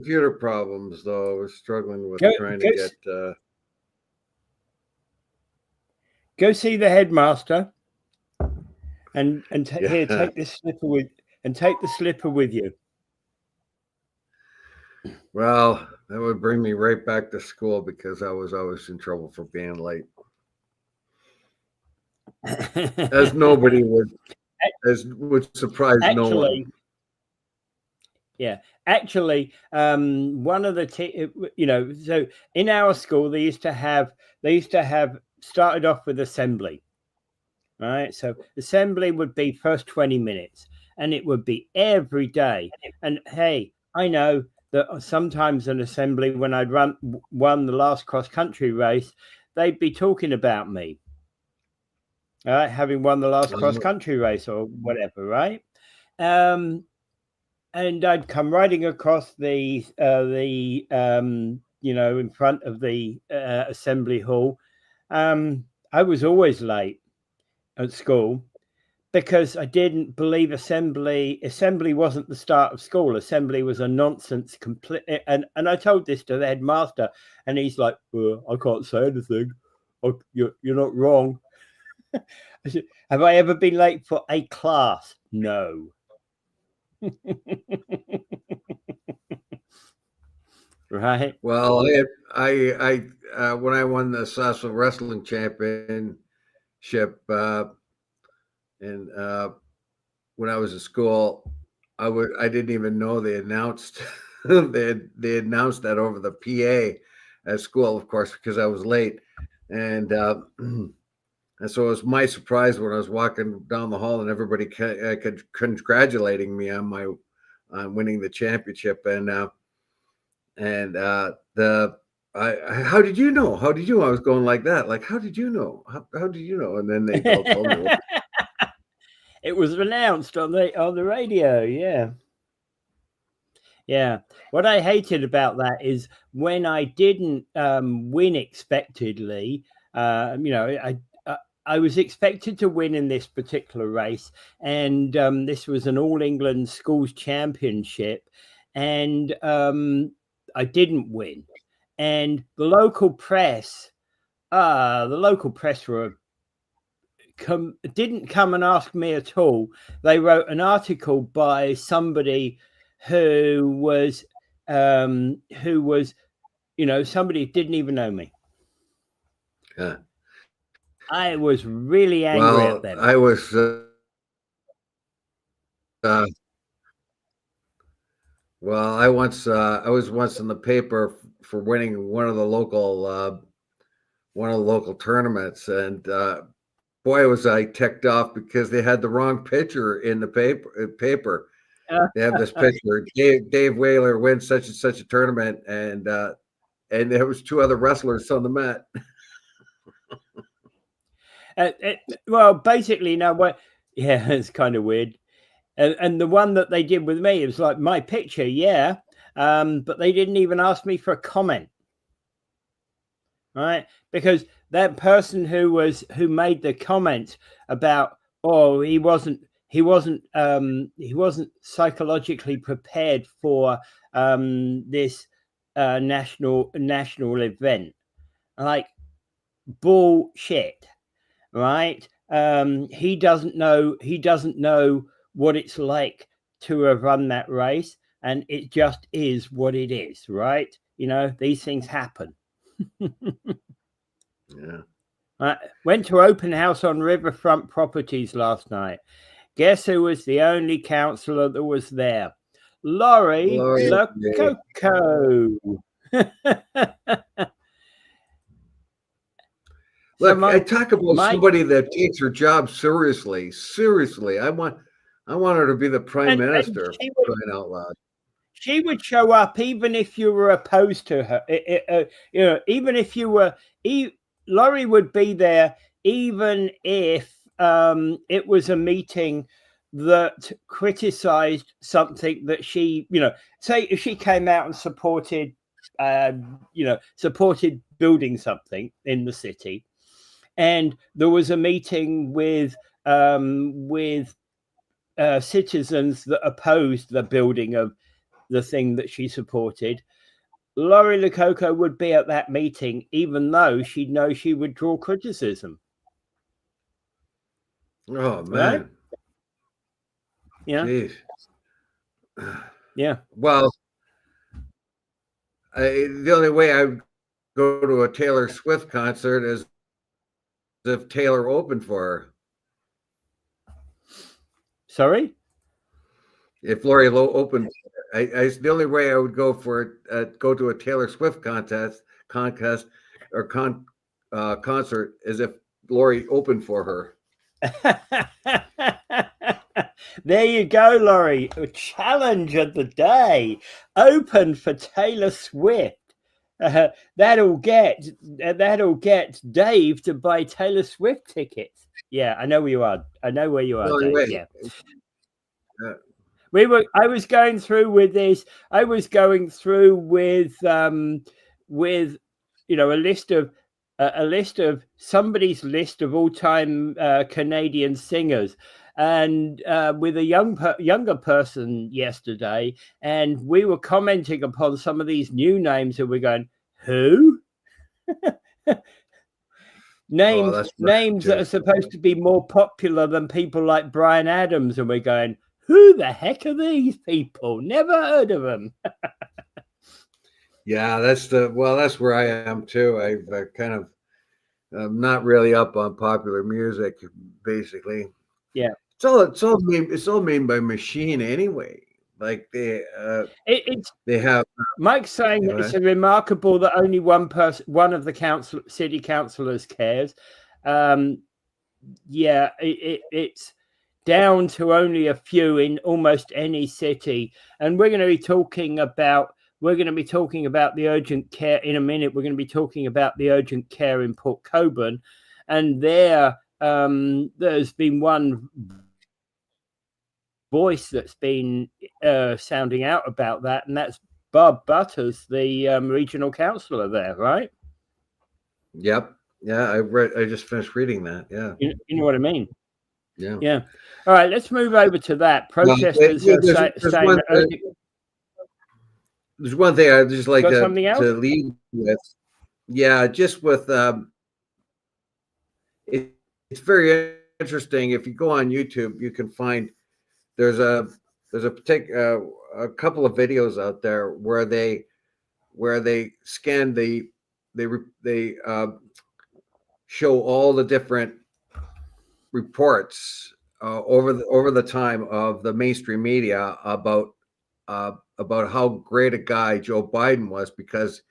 computer problems, though. I was struggling with trying to get. Go see the headmaster, and here, take this slipper take the slipper with you. Well, that would bring me right back to school because I was always in trouble for being late. As nobody would, as would surprise no one. Yeah, actually, one of the so in our school they used to have started off with assembly, right? So assembly would be first 20 minutes, and it would be every day. And hey, I know that sometimes an assembly, when I'd won the last cross country race, they'd be talking about me, having won the last cross country race or whatever, right? And I'd come riding across the in front of the assembly hall. I was always late at school because I didn't believe assembly wasn't the start of school. Assembly was a nonsense complete. And I told this to the headmaster, and he's like, I can't say anything. You're not wrong. I said, have I ever been late for a class? No. Right. Well, I when I won the Sasso Wrestling Championship, and when I was in school, I didn't even know they announced they announced that over the PA at school, of course, because I was late, and so it was my surprise when I was walking down the hall and everybody congratulating me on winning the championship, how did you know? How did you know? I was going like that. Like, how did you know? How did you know? And then they all told me. It was announced on the radio. Yeah. Yeah. What I hated about that is when I didn't win expectedly. I was expected to win in this particular race, and this was an All England Schools Championship, and I didn't win. And the local press were didn't come and ask me at all. They wrote an article by somebody who was somebody who didn't even know me. Yeah. I was really angry at them. I was I was once in the paper for winning one of the local tournaments, and boy, was I ticked off because they had the wrong picture in the paper. They have this picture: Dave Wheeler wins such and such a tournament, and there was two other wrestlers on the mat. Well, basically, it's kind of weird. And the one that they did with me, it was like my picture, but they didn't even ask me for a comment, right? Because that person who made the comment about, he wasn't psychologically prepared for this national event, like bullshit, right? He doesn't know what it's like to have run that race, and it just is what it is, right? These things happen. Yeah. Went to open house on Riverfront Properties last night. Guess who was the only councillor that was there? Laurie Lococo. Look, I talk about somebody that takes her job seriously. Seriously, I want her to be the prime minister. Crying out loud. She would show up even if you were opposed to her. Even if you were, Laurie would be there, even if it was a meeting that criticized something that she, say if she came out and supported building something in the city, and there was a meeting with citizens that opposed the building of the thing that she supported, Laurie Lococo would be at that meeting, even though she'd know she would draw criticism. Oh, man. Right? Yeah. Jeez. Yeah. Well, the only way I would go to a Taylor Swift concert is if Taylor opened for her. Sorry? If Lori Lowe opened, the only way I would go to a Taylor Swift concert is if Lori opened for her. There you go, Laurie. A challenge of the day. Open for Taylor Swift. That'll get Dave to buy Taylor Swift tickets. Yeah, I know where you are. Dave. Yeah. I was going through with this. I was going through with a list of somebody's list of all-time Canadian singers, and with a younger person yesterday, and we were commenting upon some of these new names, and we're going, who? names that are supposed to be more popular than people like Bryan Adams, and we're going, who the heck are these people? Never heard of them. Yeah, that's where I am too. I've I'm not really up on popular music, basically. Yeah, it's all made by machine anyway. Like they have. Mike's saying that it's remarkable that only one of the city councillors cares. Yeah, it's down to only a few in almost any city, and we're going to be talking about the urgent care in a minute. We're going to be talking about the urgent care in Port Colborne, and there's been one voice that's been sounding out about that, and that's Bob Butters, the regional councillor there, right? Yep. Yeah, I just finished reading that. Yeah. You know what I mean? Yeah. Yeah. All right, let's move over to that. Protesters saying there's one thing I'd just like to lead with. Yeah, just with it's very interesting. If you go on YouTube, you can find there's a couple of videos out there where they scan they show all the different reports over the time of the mainstream media about how great a guy Joe Biden was, because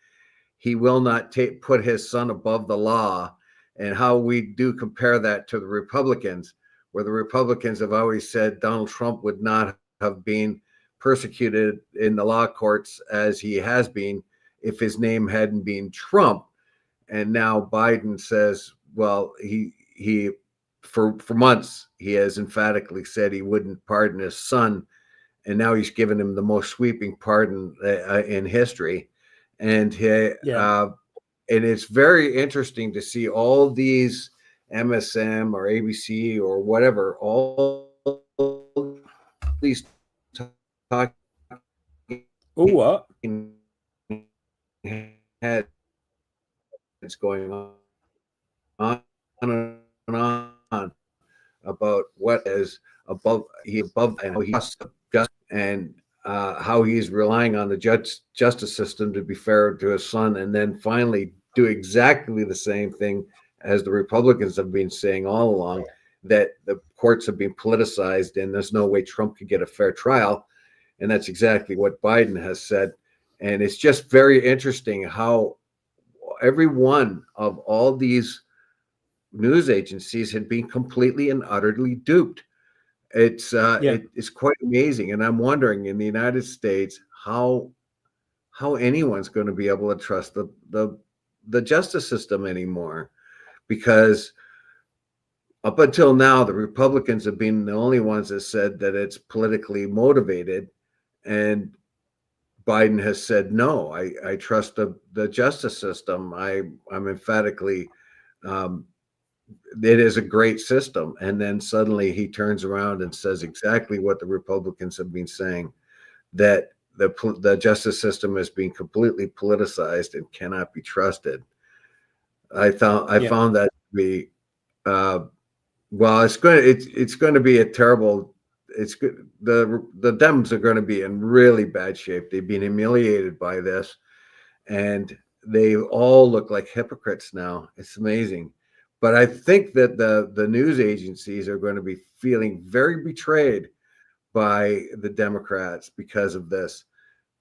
he will not put his son above the law, and how we do compare that to the Republicans, where the Republicans have always said Donald Trump would not have been persecuted in the law courts as he has been if his name hadn't been Trump. And now Biden says, well, he for months he has emphatically said he wouldn't pardon his son, and now he's given him the most sweeping pardon in history. And and it's very interesting to see all these MSM or ABC or whatever, all these talking what heads going on and on about what is above and how he's just, and how he's relying on the justice system to be fair to his son, and then finally do exactly the same thing as the Republicans have been saying all along, that the courts have been politicized and there's no way Trump could get a fair trial. And that's exactly what Biden has said. And it's just very interesting how every one of all these news agencies had been completely and utterly duped. It's quite amazing. And I'm wondering in the United States how anyone's going to be able to trust the justice system anymore, because up until now, the Republicans have been the only ones that said that it's politically motivated, and Biden has said, no, I trust the justice system. I'm emphatically, it is a great system. And then suddenly he turns around and says exactly what the Republicans have been saying, that the justice system is being completely politicized and cannot be trusted. I found that to be well, it's going to be a terrible. It's good. The Dems are going to be in really bad shape. They've been humiliated by this, and they all look like hypocrites now. It's amazing. But I think that the news agencies are going to be feeling very betrayed by the Democrats because of this.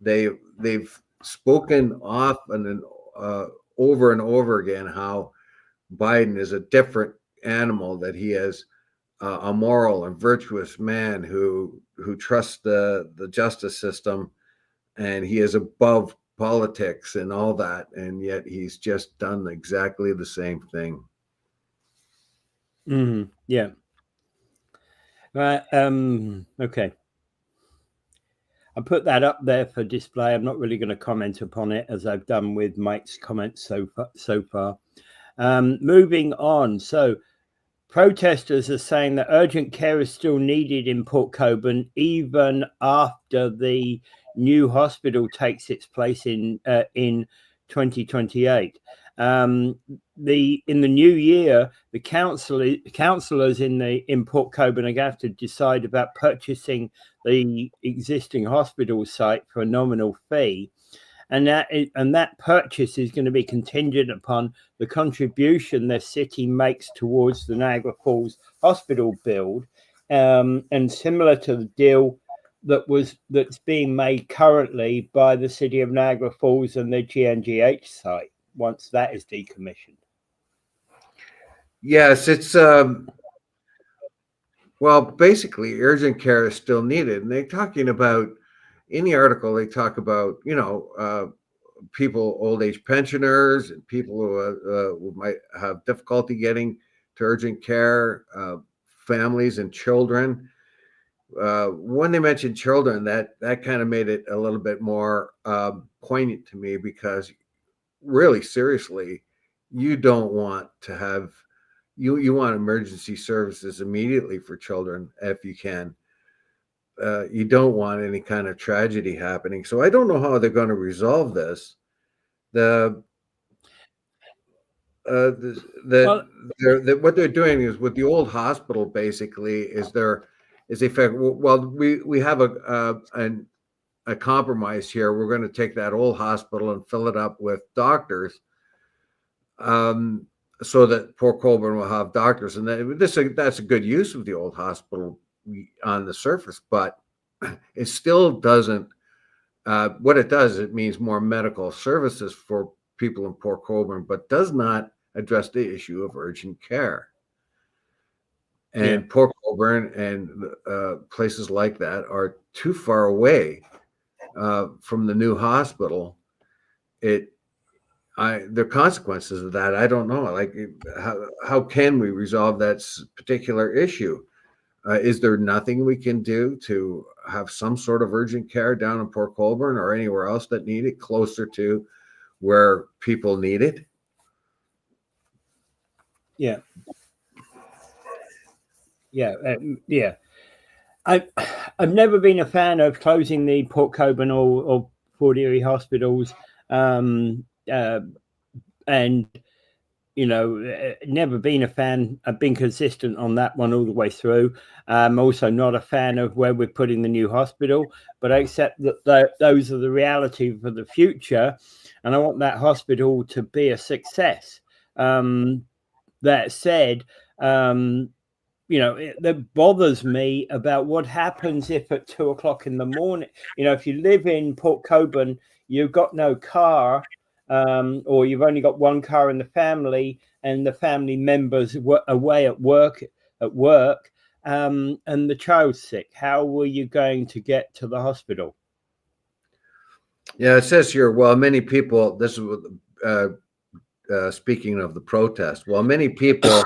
They've spoken often and over and over again how Biden is a different animal, that he is a moral and virtuous man who trusts the justice system, and he is above politics and all that, and yet he's just done exactly the same thing. Yeah. Right. Okay. I put that up there for display. I'm not really going to comment upon it, as I've done with Mike's comments so far. Moving on. So protesters are saying that urgent care is still needed in Port Colborne even after the new hospital takes its place in 2028. In the new year, the councillors in Port Colborne are going to have to decide about purchasing the existing hospital site for a nominal fee. And that purchase is going to be contingent upon the contribution the city makes towards the Niagara Falls hospital build, and similar to the deal that's being made currently by the city of Niagara Falls and the GNGH site once that is decommissioned. Yes, it's well, basically, urgent care is still needed, and they're talking about, in the article, they talk about, people, old age pensioners, and people who might have difficulty getting to urgent care, families and children. When they mentioned children, that kind of made it a little bit more poignant to me, because really, seriously, you don't want to have you want emergency services immediately for children if you can. You don't want any kind of tragedy happening. So I don't know how they're going to resolve this. What they're doing is, with the old hospital, basically, is a fact. Well, we have a compromise here. We're going to take that old hospital and fill it up with doctors, so that Port Colborne will have doctors, and that's a good use of the old hospital on the surface, but it still doesn't. What it does, it means more medical services for people in Port Colborne, but does not address the issue of urgent care. And Port Colborne and places like that are too far away from the new hospital. The consequences of that, I don't know. Like, how can we resolve that particular issue? Is there nothing we can do to have some sort of urgent care down in Port Colborne or anywhere else that need it, closer to where people need it? Yeah. I've never been a fan of closing the Port Colborne or Port Erie hospitals, and never been a fan. I've been consistent on that one all the way through. I'm also not a fan of where we're putting the new hospital, but I accept that those are the reality for the future, and I want that hospital to be a success. That said, that bothers me about what happens if at 2:00 in the morning, if you live in Port Colborne, you've got no car, or you've only got one car in the family, and the family members were away at work, and the child's sick. How were you going to get to the hospital? Yeah, it says here, well, many people, this is speaking of the protest, while many people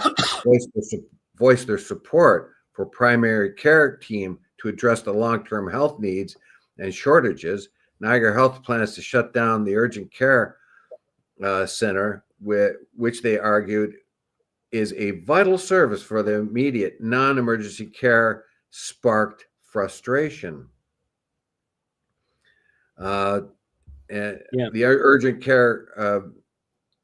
voice their support for primary care team to address the long-term health needs and shortages, Niagara Health plans to shut down the urgent care center, which they argued is a vital service for the immediate non-emergency care, sparked frustration. And Yeah. the urgent care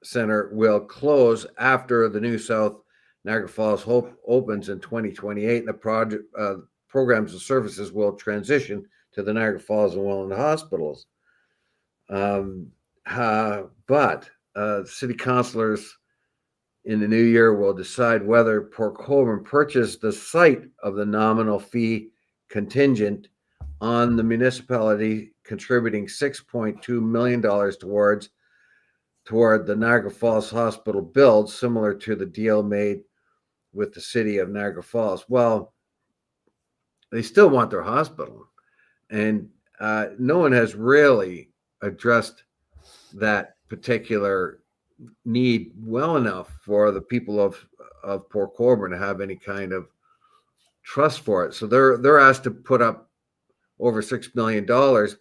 center will close after the new South Niagara Falls Hope opens in 2028. And the project programs and services will transition to the Niagara Falls and Welland hospitals. But city councilors in the new year will decide whether Port Colborne purchased the site of the nominal fee contingent on the municipality contributing $6.2 million toward the Niagara Falls Hospital build, similar to the deal made with the city of Niagara Falls. Well, they still want their hospital, and no one has really addressed that particular need well enough for the people of Port Colborne to have any kind of trust for it. So they're asked to put up over $6 million,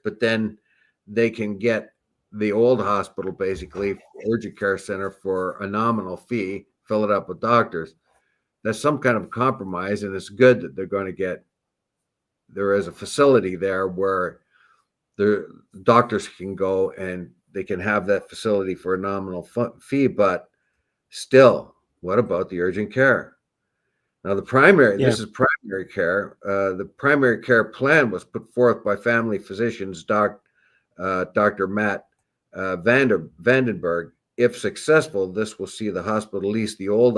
but then they can get the old hospital, basically urgent care center, for a nominal fee, fill it up with doctors. That's some kind of compromise, and it's good that they're going to get. There is a facility there where the doctors can go and they can have that facility for a nominal fee, but still, what about the urgent care? Now, this is primary care. The primary care plan was put forth by family physicians, Dr. Matt Vandenberg. If successful, this will see the hospital lease the old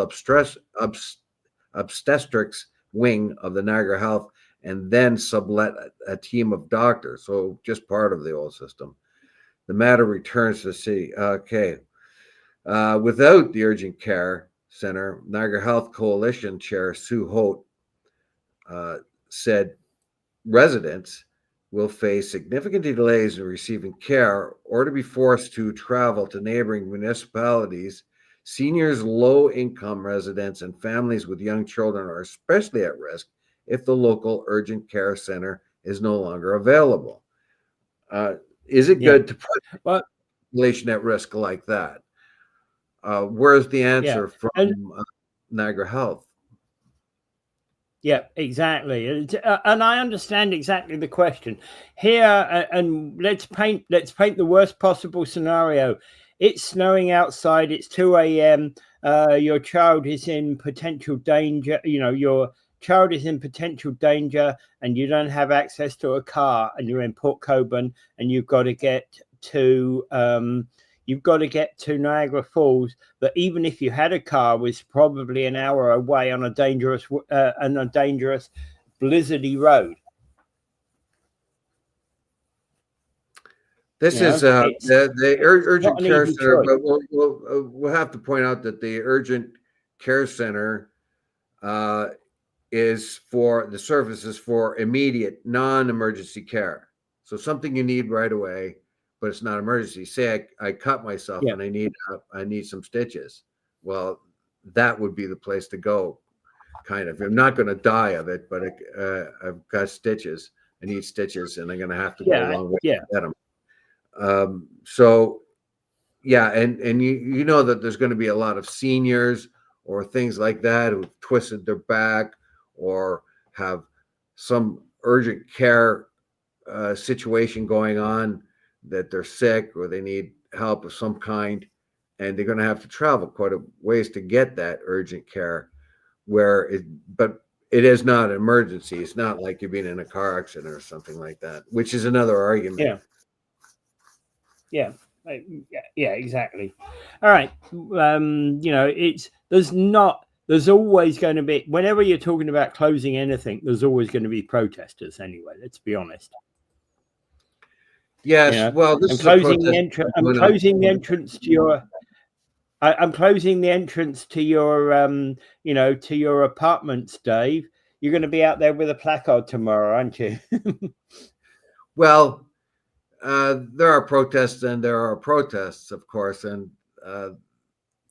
obstetrics wing of the Niagara Health and then sublet a team of doctors. So just part of the old system. The matter returns to the city. Okay. Without the urgent care center, Niagara Health Coalition Chair Sue Holt said residents will face significant delays in receiving care or to be forced to travel to neighboring municipalities. Seniors, low-income residents, and families with young children are especially at risk if the local urgent care center is no longer available. Is it good to put population at risk like that? Where's the answer from Niagara Health? Yeah, exactly, and I understand exactly the question here. And let's paint the worst possible scenario. It's snowing outside. It's 2 a.m. Your child is in potential danger. Your child is in potential danger, and you don't have access to a car, and you're in Port Colborne, and you've got to get to Niagara Falls. But even if you had a car, was probably an hour away on a dangerous blizzardy road. This is the urgent care center, but we'll have to point out that the urgent care center is for the services for immediate non-emergency care. So something you need right away, but it's not emergency. Say I cut myself and I need some stitches. Well, that would be the place to go. Kind of. I'm not going to die of it, but I've got stitches. I need stitches, and I'm going to have to go a long way to get them. And you know that there's going to be a lot of seniors or things like that who've twisted their back or have some urgent care situation going on, that they're sick or they need help of some kind, and they're going to have to travel quite a ways to get that urgent care. But it is not an emergency. It's not like you're being in a car accident or something like that, which is another argument. Yeah, exactly. All right. There's always going to be, whenever you're talking about closing anything, there's always going to be protesters anyway. Let's be honest. Yes. Well, I'm closing the entrance to your. I'm closing the entrance to your, to your apartments, Dave. You're going to be out there with a placard tomorrow, aren't you? Well, there are protests and there are protests, of course, and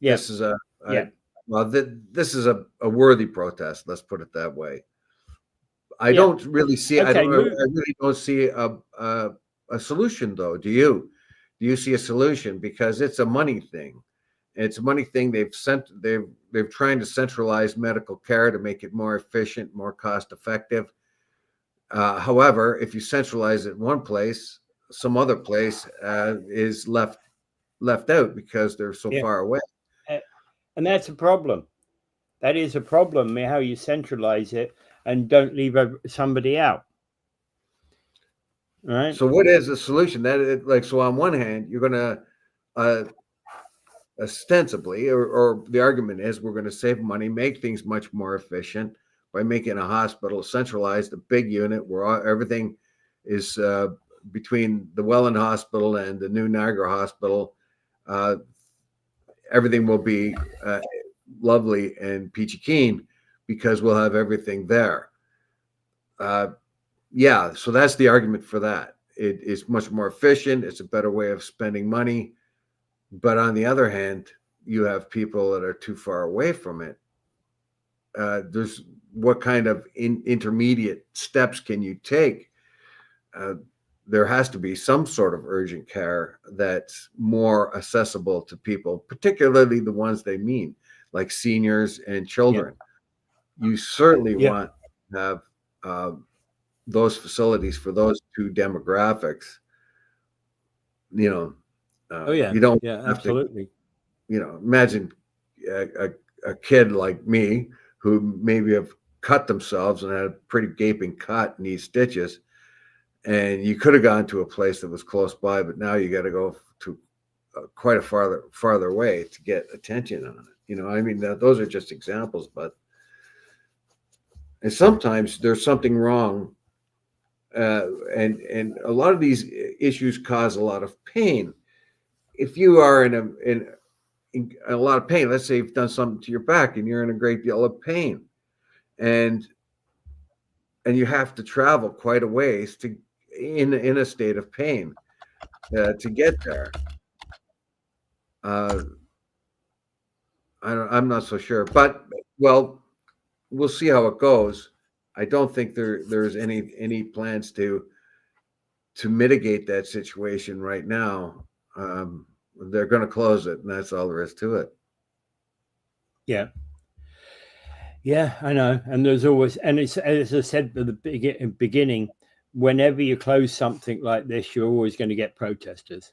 this is this is a worthy protest. Let's put it that way. I don't really see. I really don't see a solution, though. Do you? Do you see a solution? Because it's a money thing. It's a money thing. They've trying to centralize medical care to make it more efficient, more cost effective. However, if you centralize it in one place, some other place is left out because they're so Yeah. far away. And that's a problem. That is a problem, how you centralize it and don't leave somebody out. Right. So what is the solution? So on one hand, you're going to ostensibly, or the argument is we're going to save money, make things much more efficient by making a hospital centralized, a big unit where everything is between the Welland Hospital and the new Niagara Hospital. Everything will be lovely and peachy keen because we'll have everything there. Yeah, so that's the argument for that. It is much more efficient. It's a better way of spending money. But on the other hand, you have people that are too far away from it. There's what kind of intermediate steps can you take? There has to be some sort of urgent care that's more accessible to people, particularly the ones they mean, like seniors and children. You certainly want to have those facilities for those two demographics. You know, you don't have absolutely. to, imagine a kid like me who maybe have cut themselves and had a pretty gaping cut, needs stitches. And you could have gone to a place that was close by, but now you got to go to quite a farther way to get attention on it. I mean, those are just examples, and sometimes there's something wrong. And a lot of these issues cause a lot of pain. If you are in a lot of pain, let's say you've done something to your back and you're in a great deal of pain, and you have to travel quite a ways in a state of pain to get there. I'm not so sure, but we'll see how it goes. I don't think there's any plans to mitigate that situation right now. They're going to close it, and that's all there is to it. Yeah, I know. And there's always, and it's, as I said at the beginning, whenever you close something like this, you're always going to get protesters.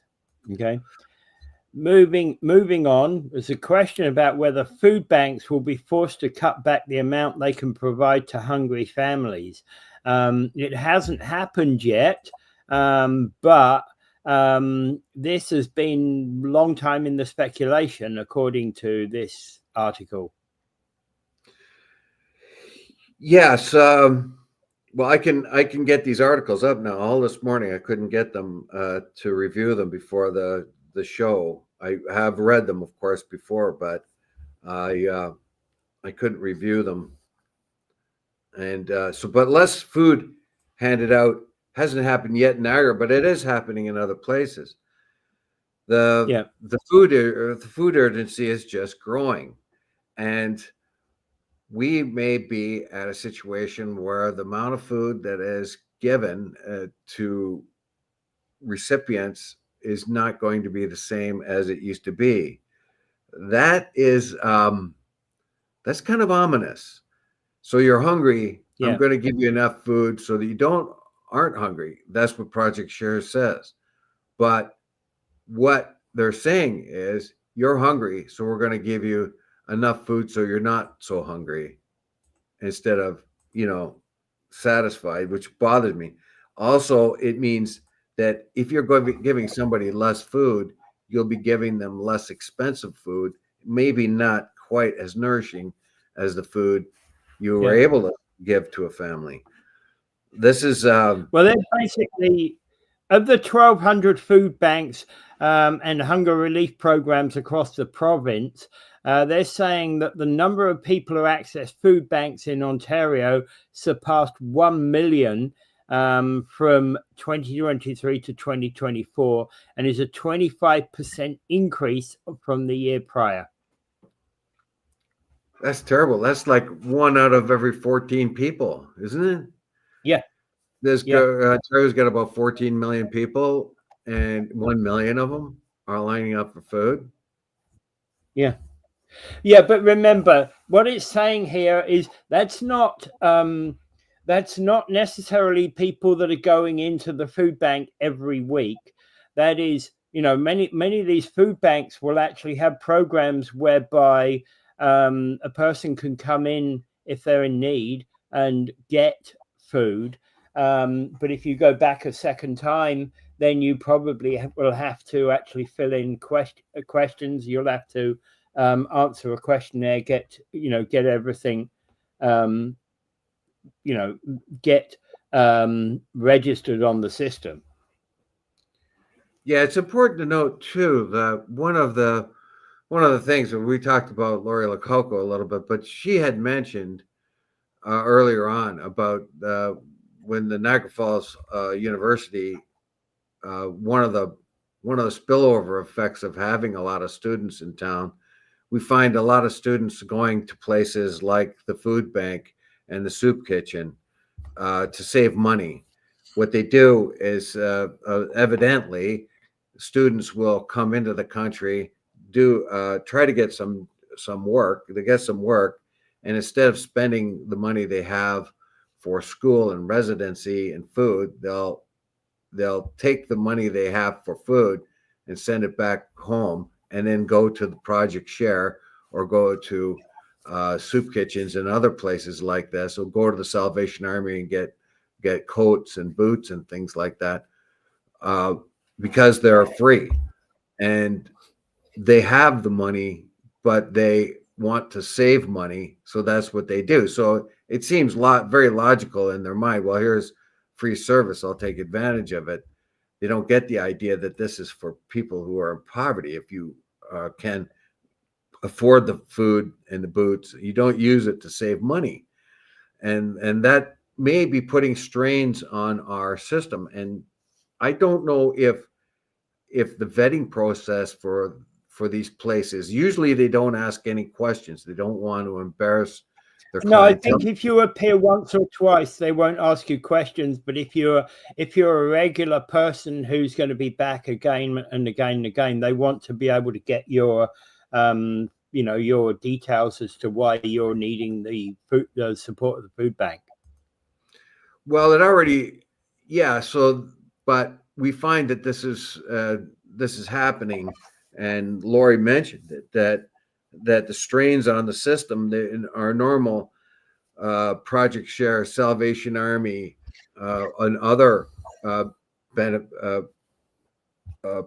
Okay. Moving on, there's a question about whether food banks will be forced to cut back the amount they can provide to hungry families. It hasn't happened yet, but this has been a long time in the speculation, according to this article. Yes. Well, I can get these articles up now. All this morning, I couldn't get them to review them before the show. I have read them, of course, before, but I couldn't review them. And but less food handed out hasn't happened yet in Niagara, but it is happening in other places. The food urgency is just growing, and we may be at a situation where the amount of food that is given to recipients is not going to be the same as it used to be. That is that's kind of ominous. So you're hungry. I'm going to give you enough food so that you aren't hungry. That's what Project Share says. But what they're saying is you're hungry, so we're going to give you enough food so you're not so hungry instead of, satisfied, which bothers me. Also, it means that if you're going to be giving somebody less food, you'll be giving them less expensive food, maybe not quite as nourishing as the food you were able to give to a family. This is well, they're basically, of the 1,200 food banks and hunger relief programs across the province, they're saying that the number of people who access food banks in Ontario surpassed 1 million from 2023 to 2024, and is a 25% increase from the year prior. That's terrible. That's like 1 out of every 14 people, isn't it? Yeah. Ontario's got about 14 million people, and 1 million of them are lining up for food. Yeah. Yeah, but remember, what it's saying here is that's not that's not necessarily people that are going into the food bank every week. That is, many of these food banks will actually have programs whereby a person can come in if they're in need and get food. But if you go back a second time, then you probably will have to actually fill in questions. You'll have to answer a questionnaire, get everything, get registered on the system. Yeah, it's important to note too that one of the things that we talked about Lori Lococo a little bit, but she had mentioned earlier on about when the Niagara Falls University, one of the spillover effects of having a lot of students in town, we find a lot of students going to places like the food bank and the soup kitchen to save money. What they do is evidently students will come into the country, do try to get some work. They get some work, and instead of spending the money they have for school and residency and food, they'll take the money they have for food and send it back home, and then go to the Project Share or go to soup kitchens and other places like this. Or go to the Salvation Army and get coats and boots and things like that. Because they're free and they have the money, but they want to save money. So that's what they do. So it seems very logical in their mind. Well, here's free service. I'll take advantage of it. They don't get the idea that this is for people who are in poverty. If you can afford the food and the boots, you don't use it to save money. And that may be putting strains on our system. And I don't know if the vetting process for these places, usually they don't ask any questions. They don't want to embarrass their No, I clientele. think if you appear once or twice, they won't ask you questions. But if you're a regular person who's going to be back again and again and again, they want to be able to get your your details as to why you're needing the support of the food bank. Well, it already, yeah. So, but we find that this is happening, and Lori mentioned it, that the strains on the system, our normal Project Share, Salvation Army, and other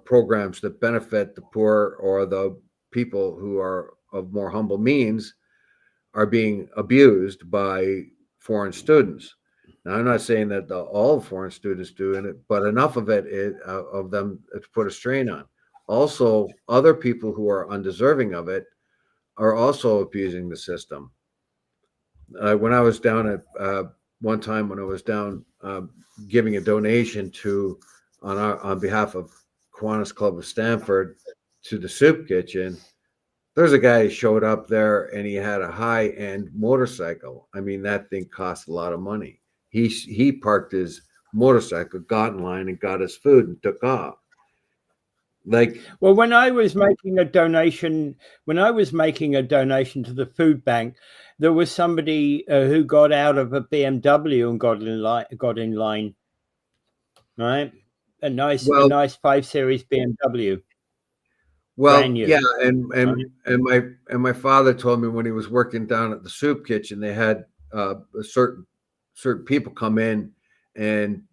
programs that benefit the poor or the people who are of more humble means, are being abused by foreign students. Now, I'm not saying that all foreign students do it, but enough of of them to put a strain on. Also, other people who are undeserving of it are also abusing the system. When I was down at one time, when I was down giving a donation on behalf of Kiwanis Club of Stamford to the soup kitchen, there's a guy who showed up there and he had a high-end motorcycle. I mean, that thing cost a lot of money. He parked his motorcycle, got in line and got his food and took off. Well, when I was making a donation to the food bank, there was somebody who got out of a BMW and got in line, right? A nice 5 Series BMW. Well, yeah, and my father told me when he was working down at the soup kitchen, they had certain people come in and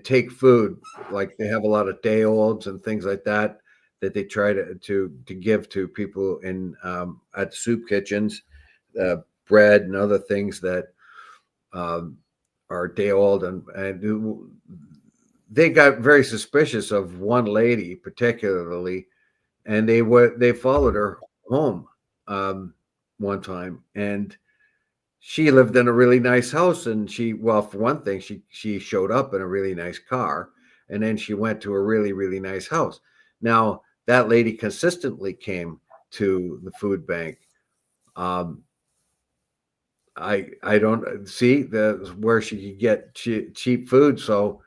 take food, like they have a lot of day olds and things like that they try to give to people in at soup kitchens, bread and other things that are day old, and they got very suspicious of one lady particularly, and they followed her home one time, and she lived in a really nice house, and for one thing, she showed up in a really nice car, and then she went to a really, really nice house. Now, that lady consistently came to the food bank. I don't see where she could get cheap food. So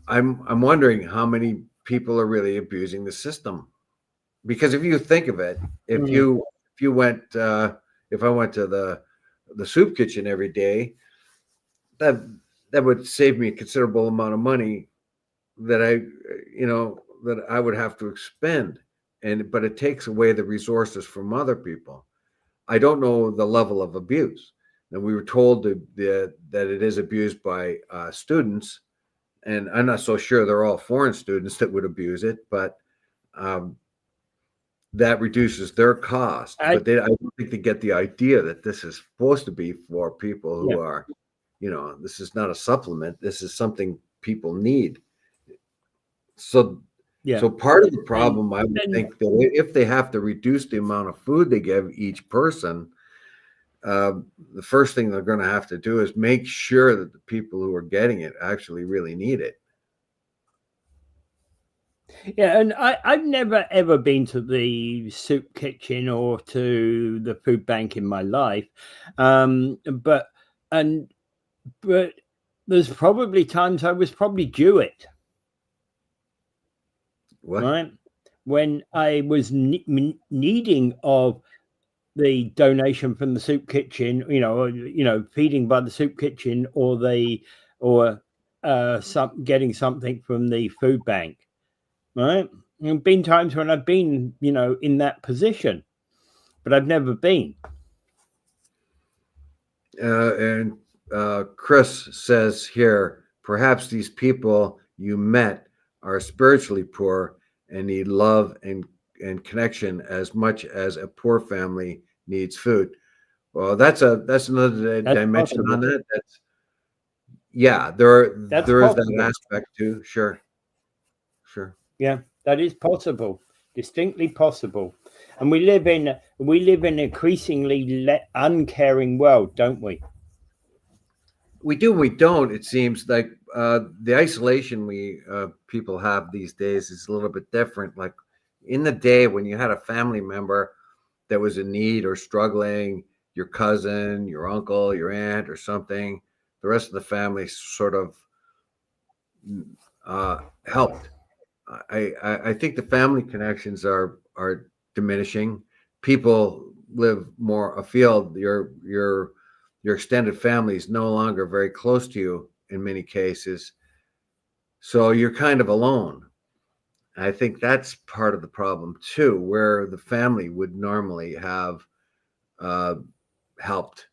I'm wondering how many people are really abusing the system. Because if you think of it, if I went to the soup kitchen every day, that would save me a considerable amount of money that I would have to expend, but it takes away the resources from other people. I don't know the level of abuse, and we were told that it is abused by students, and I'm not so sure they're all foreign students that would abuse it, but that reduces their cost. But I don't think they get the idea that this is supposed to be for people who are, this is not a supplement. This is something people need. So part of the problem, I would think that if they have to reduce the amount of food they give each person, the first thing they're going to have to do is make sure that the people who are getting it actually really need it. Yeah, and I've never ever been to the soup kitchen or to the food bank in my life, but there's probably times I was probably due it. What? Right, when I was needing of the donation from the soup kitchen, feeding by the soup kitchen, or getting something from the food bank. Right, there have been times when I've been, in that position, but I've never been. And Chris says here, perhaps these people you met are spiritually poor and need love and connection as much as a poor family needs food. Well, that's another dimension possible. On that. There is that aspect too. Sure. Yeah, that is possible, distinctly possible. And we live in an increasingly uncaring world, don't we? We do, we don't. It seems like the isolation people have these days is a little bit different. Like in the day when you had a family member that was in need or struggling, your cousin, your uncle, your aunt, or something, the rest of the family sort of helped. I think the family connections are diminishing. People live more afield. Your extended family is no longer very close to you in many cases. So you're kind of alone. I think that's part of the problem too, where the family would normally have helped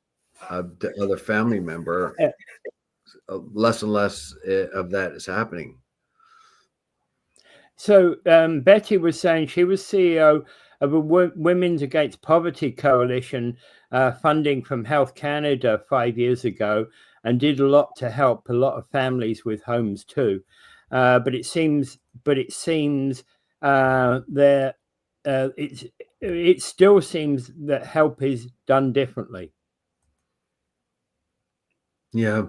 the other family member. Less and less of that is happening. So Betty was saying she was CEO of a Women's Against Poverty Coalition, funding from Health Canada 5 years ago, and did a lot to help a lot of families with homes too. But it seems that it still seems that help is done differently. Yeah.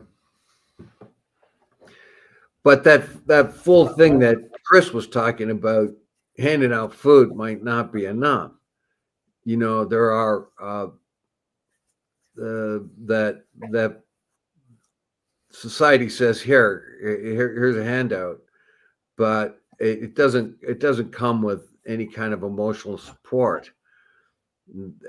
But that full thing that Chris was talking about, handing out food, might not be enough. There are that society says here's a handout, but it doesn't come with any kind of emotional support,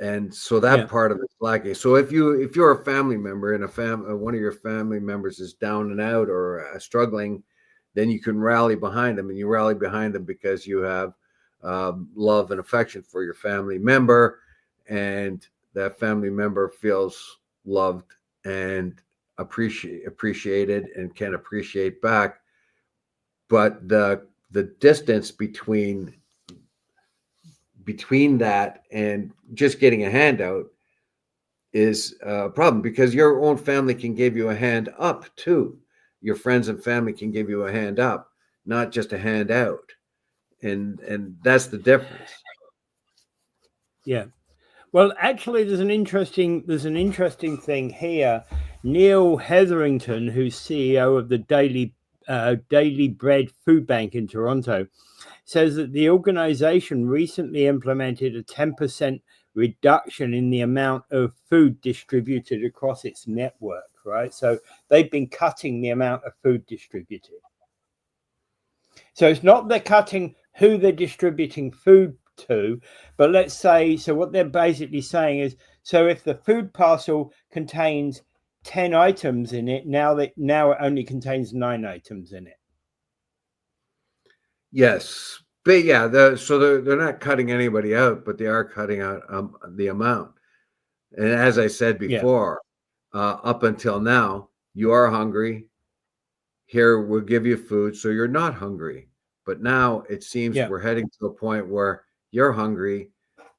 and so that part of it's lacking. So if you're a family member and one of your family members is down and out or struggling, then you can rally behind them, and you rally behind them because you have love and affection for your family member, and that family member feels loved and appreciated and can appreciate back. But the distance between that and just getting a handout is a problem, because your own family can give you a hand up too. Your friends and family can give you a hand up, not just a hand out. And that's the difference. Yeah. Well, actually, there's an interesting thing here. Neil Hetherington, who's CEO of the Daily Bread Food Bank in Toronto, says that the organization recently implemented a 10% reduction in the amount of food distributed across its network, right? So they've been cutting the amount of food distributed. So it's not they're cutting who they're distributing food to, but let's say, so what they're basically saying is, so if the food parcel contains 10 items in it. Now it only contains 9 items in it. Yes, but yeah, so they're not cutting anybody out, but they are cutting out the amount. And as I said before, up until now, you are hungry. Here, we'll give you food so you're not hungry. But now it seems we're heading to a point where you're hungry.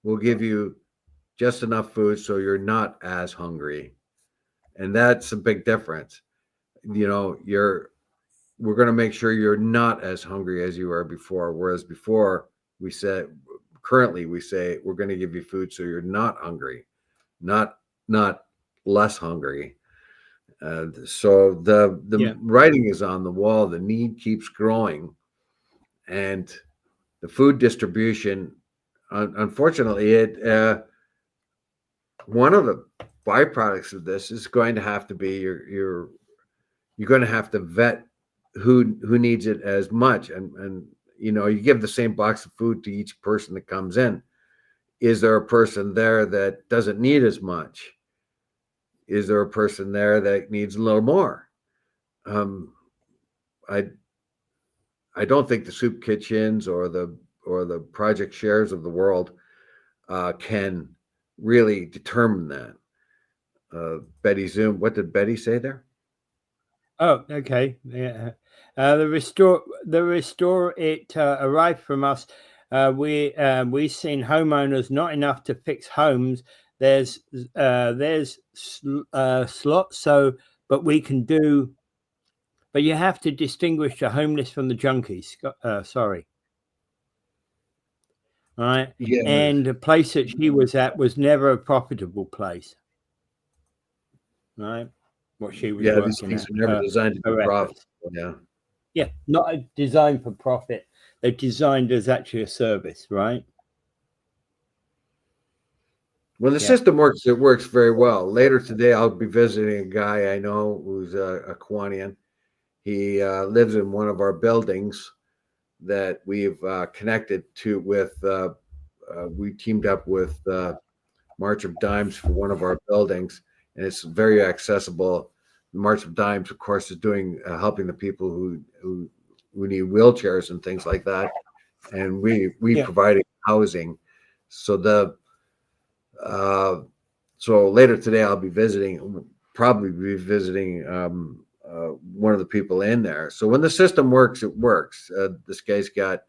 We'll give you just enough food so you're not as hungry. And that's a big difference. You know, we're going to make sure you're not as hungry as you were before. Whereas before currently we say we're going to give you food so you're not hungry, not less hungry. So the writing is on the wall. The need keeps growing, and the food distribution, unfortunately, one of the byproducts of this is going to have to be you're going to have to vet who needs it as much, and you know, you give the same box of food to each person that comes in. Is there a person there that doesn't need as much? Is there a person there that needs a little more? I don't think the soup kitchens or the project shares of the world can really determine that. Betty Zoom, what did Betty say there? Oh, okay. Yeah. The restore it arrived from us. We've seen homeowners not enough to fix homes. There's slots, so but we can do. But you have to distinguish the homeless from the junkies. Sorry. All right. Yeah. And the place that she was at was never a profitable place. Right. What she was working these things at. are never designed to be profitable. Yeah, not designed for profit. They're designed as actually a service, right? When the system works, it works very well. Later today, I'll be visiting a guy I know who's a Kiwanian. He lives in one of our buildings that we've connected to with. We teamed up with March of Dimes for one of our buildings, and it's very accessible. March of Dimes, of course, is doing helping the people who need wheelchairs and things like that, and we providing housing. So so later today, I'll probably be visiting one of the people in there. So when the system works, it works. This guy's got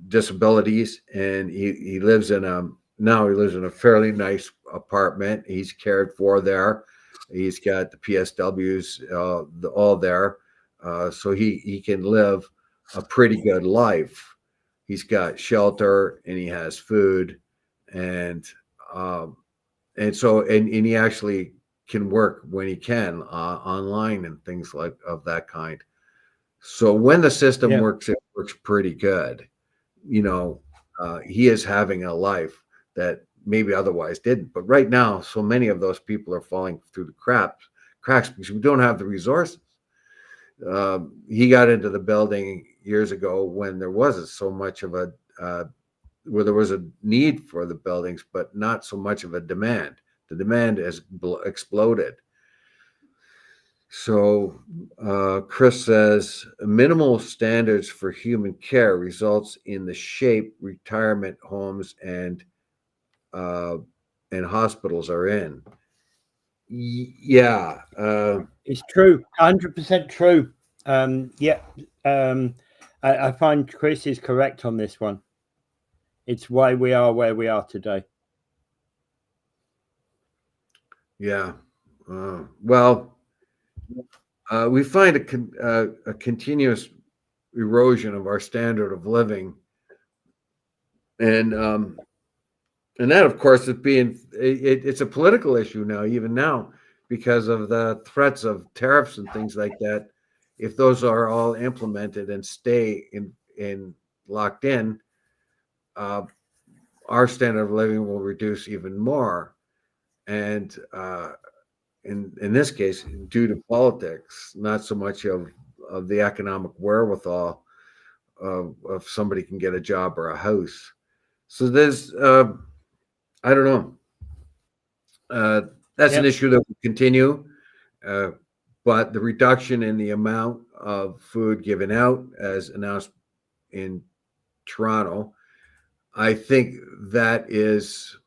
disabilities, and he lives in a fairly nice apartment. He's cared for there. He's got the PSWs all there, so he can live a pretty good life. He's got shelter and he has food, and he actually can work when he can online and things like of that kind. So when the system works, it works pretty good. You know, he is having a life that maybe otherwise didn't. But right now, so many of those people are falling through the cracks because we don't have the resources. He got into the building years ago when there wasn't so much of where there was a need for the buildings, but not so much of a demand. The demand has exploded. So Chris says minimal standards for human care results in the shape retirement homes and hospitals are in. Yeah, it's true, 100% true. I find Chris is correct on this one. It's why we are where we are today. Yeah. Well, we find a continuous erosion of our standard of living, and that, of course, it's a political issue now, even now, because of the threats of tariffs and things like that. If those are all implemented and stay in locked in, our standard of living will reduce even more, and in this case, due to politics, not so much of the economic wherewithal of somebody can get a job or a house. So there's, I don't know. That's an issue that will continue, but the reduction in the amount of food given out, as announced in Toronto, I think that is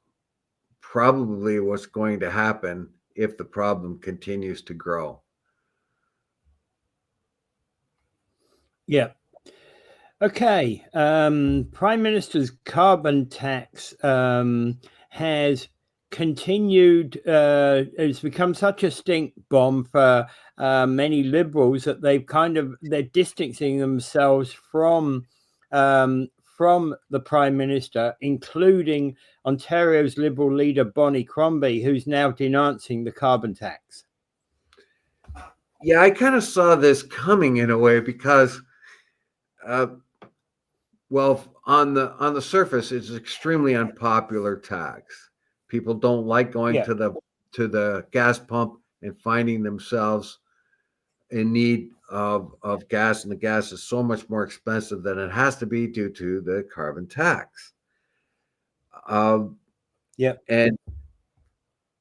probably what's going to happen if the problem continues to grow. Yeah. Okay. Prime Minister's carbon tax has continued. It's become such a stink bomb for many Liberals that they're distancing themselves from the Prime Minister, including Ontario's Liberal leader Bonnie Crombie, who's now denouncing the carbon tax. Yeah, I kind of saw this coming in a way because, well, on the surface, it's an extremely unpopular tax. People don't like going to the gas pump and finding themselves in need of gas, and the gas is so much more expensive than it has to be due to the carbon tax. And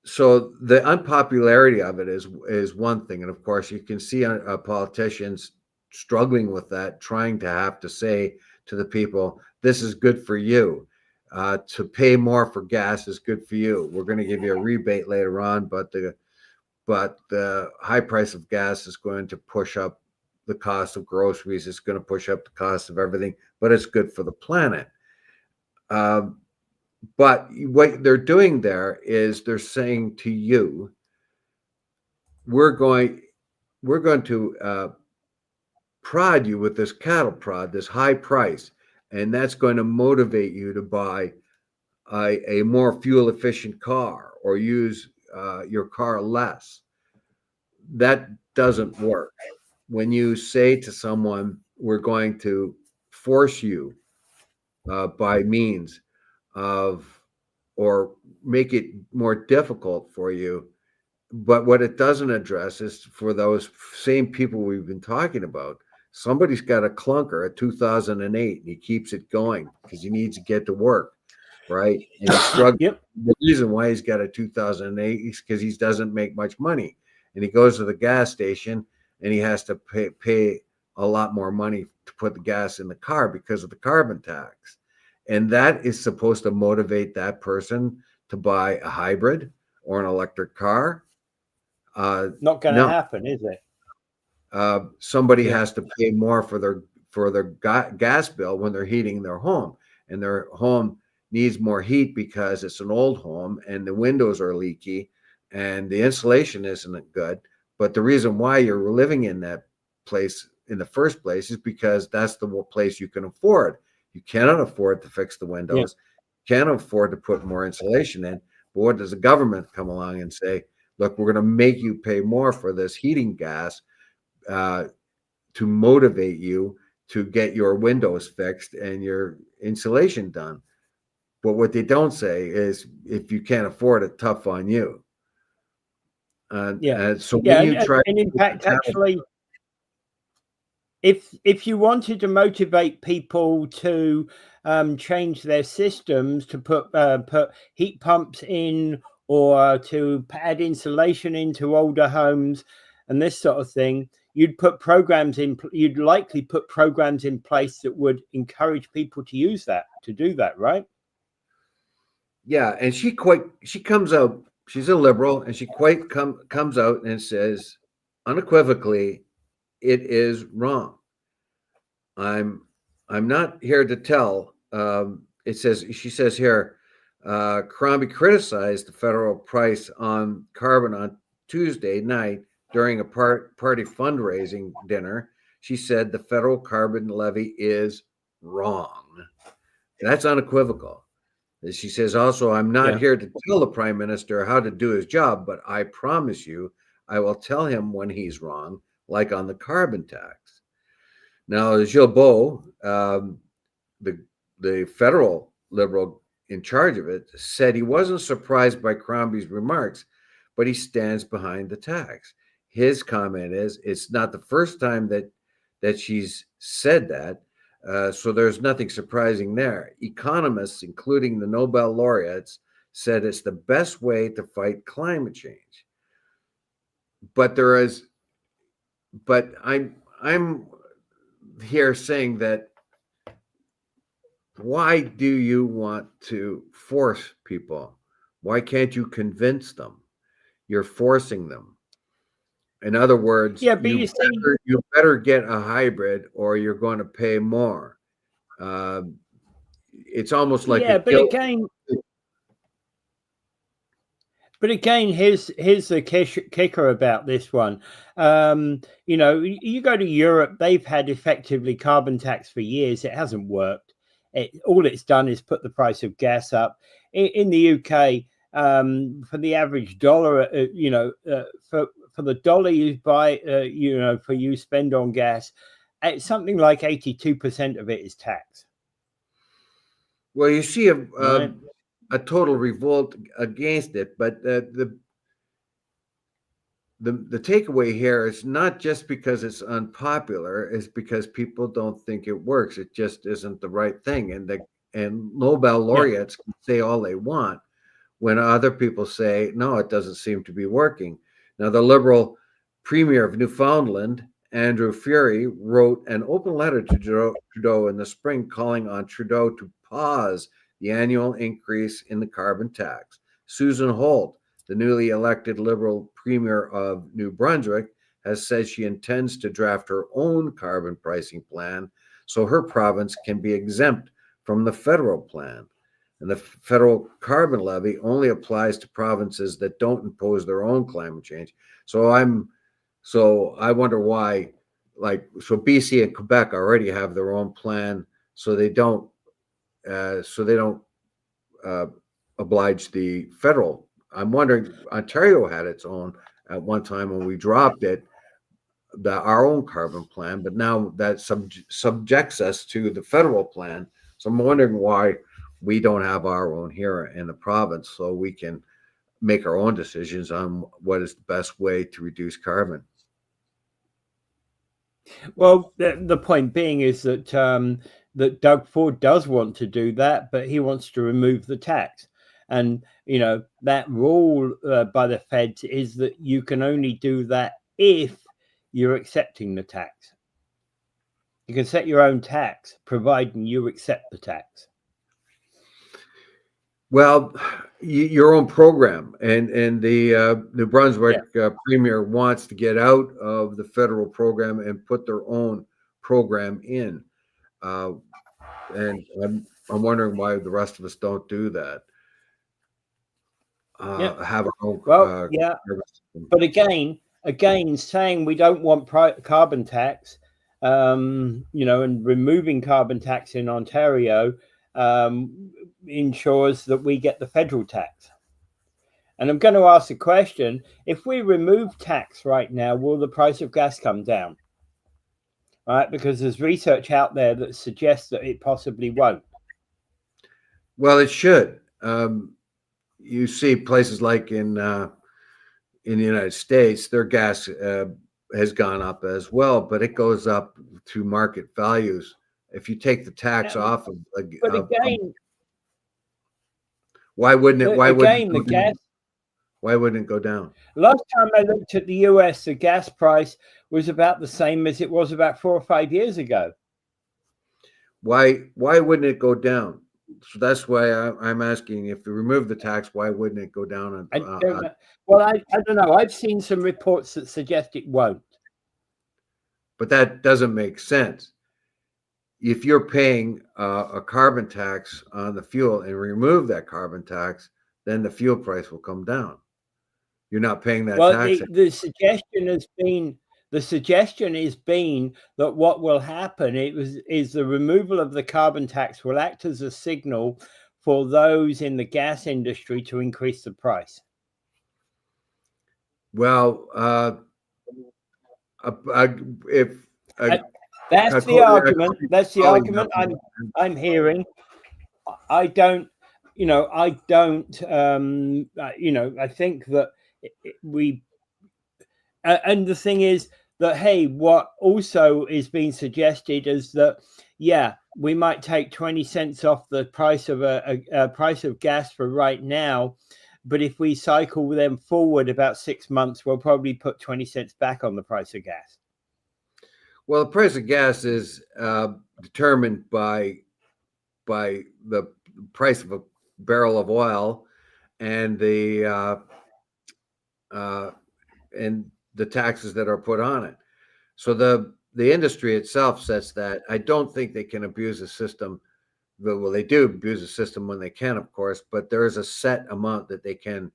so the unpopularity of it is one thing, and of course you can see politicians struggling with that, trying to have to say to the people, this is good for you. To pay more for gas is good for you. We're going to give you a rebate later on, but the high price of gas is going to push up the cost of groceries. It's going to push up the cost of everything, but it's good for the planet. But what they're doing there is they're saying to you, we're going to prod you with this cattle prod, this high price, and that's going to motivate you to buy a more fuel efficient car or use your car less. That doesn't work. When you say to someone, we're going to force you by means of, or make it more difficult for you. But what it doesn't address is for those same people we've been talking about, somebody's got a clunker, a 2008, and he keeps it going because he needs to get to work, right? And he's struggling. The reason why he's got a 2008 is because he doesn't make much money. And he goes to the gas station and he has to pay a lot more money to put the gas in the car because of the carbon tax. And that is supposed to motivate that person to buy a hybrid or an electric car. Not going to happen, is it? Somebody has to pay more for their gas bill when they're heating their home, and their home needs more heat because it's an old home and the windows are leaky and the insulation isn't good. But the reason why you're living in that place in the first place is because that's the place you can afford. You cannot afford to fix the windows, can't afford to put more insulation in. But what does the government come along and say? Look, we're going to make you pay more for this heating gas to motivate you to get your windows fixed and your insulation done. But what they don't say is, if you can't afford it, tough on you. So when you try, and in fact, actually, if you wanted to motivate people to change their systems, to put heat pumps in, or to add insulation into older homes and this sort of thing, you'd likely put programs in place that would encourage people to do that, right? Yeah, and she comes out, she's a liberal, and she comes out and says unequivocally, it is wrong. I'm not here to tell. She says here, Crombie criticized the federal price on carbon on Tuesday night during a party fundraising dinner. She said the federal carbon levy is wrong. That's unequivocal. She says also, I'm not here to tell the prime minister how to do his job, but I promise you, I will tell him when he's wrong, like on the carbon tax. Now, Giblett, the federal Liberal in charge of it, said he wasn't surprised by Crombie's remarks, but he stands behind the tax. His comment is, it's not the first time that she's said that, so there's nothing surprising there. Economists, including the Nobel laureates, said it's the best way to fight climate change. But I'm here saying that why do you want to force people? Why can't you convince them? You're forcing them. In other words, Yeah, but you see, you better get a hybrid or you're going to pay more. It's almost like yeah, a but guilt. again, here's the kicker about this one. You go to Europe, they've had effectively carbon tax for years. It hasn't worked. All it's done is put the price of gas up. In the UK, for the average dollar, for the dollar you buy, for you spend on gas, it's something like 82% of it is tax. Well, you see Right? a total revolt against it, but the takeaway here is not just because it's unpopular, it's because people don't think it works. It just isn't the right thing. And Nobel laureates can say all they want when other people say, no, it doesn't seem to be working. Now, the Liberal Premier of Newfoundland, Andrew Furey, wrote an open letter to Trudeau in the spring calling on Trudeau to pause the annual increase in the carbon tax. Susan Holt, the newly elected Liberal Premier of New Brunswick, has said she intends to draft her own carbon pricing plan so her province can be exempt from the federal plan. And the federal carbon levy only applies to provinces that don't impose their own climate change. So I wonder why, BC and Quebec already have their own plan, so they don't oblige the federal. I'm wondering, Ontario had its own at one time when we dropped it, our own carbon plan, but now that subjects us to the federal plan. So I'm wondering why we don't have our own here in the province, so we can make our own decisions on what is the best way to reduce carbon. Well, the point being is that that Doug Ford does want to do that, but he wants to remove the tax. And that rule by the feds is that you can only do that if you're accepting the tax. You can set your own tax, providing you accept the tax. Well, your own program, and the New Brunswick Premier wants to get out of the federal program and put their own program in, and I'm wondering why the rest of us don't do that. Have our own. But again, saying we don't want carbon tax, and removing carbon tax in Ontario ensures that we get the federal tax. And I'm going to ask the question, if we remove tax right now, will the price of gas come down? Right, because there's research out there that suggests that it possibly won't. Well, it should. You see places like in the United States, their gas has gone up as well, but it goes up to market values. If you take the tax off of, but again, why wouldn't it? Why wouldn't it go down? Last time I looked at the US, the gas price was about the same as it was about 4 or 5 years ago. Why wouldn't it go down? So that's why I'm asking, if you remove the tax, why wouldn't it go down? I don't know. Well, I don't know. I've seen some reports that suggest it won't. But that doesn't make sense. If you're paying a carbon tax on the fuel and remove that carbon tax, then the fuel price will come down. You're not paying that tax. The suggestion has been that what will happen is the removal of the carbon tax will act as a signal for those in the gas industry to increase the price. Well, that's the argument. That's the argument I'm hearing. I don't. I think that and the thing is that, hey, what also is being suggested is that yeah, we might take 20 cents off the price of a price of gas for right now, but if we cycle them forward about 6 months, we'll probably put 20 cents back on the price of gas. Well, the price of gas is determined by the price of a barrel of oil and and the taxes that are put on it. So the industry itself sets that. I don't think they can abuse the system. Well, they do abuse the system when they can, of course, but there is a set amount that they can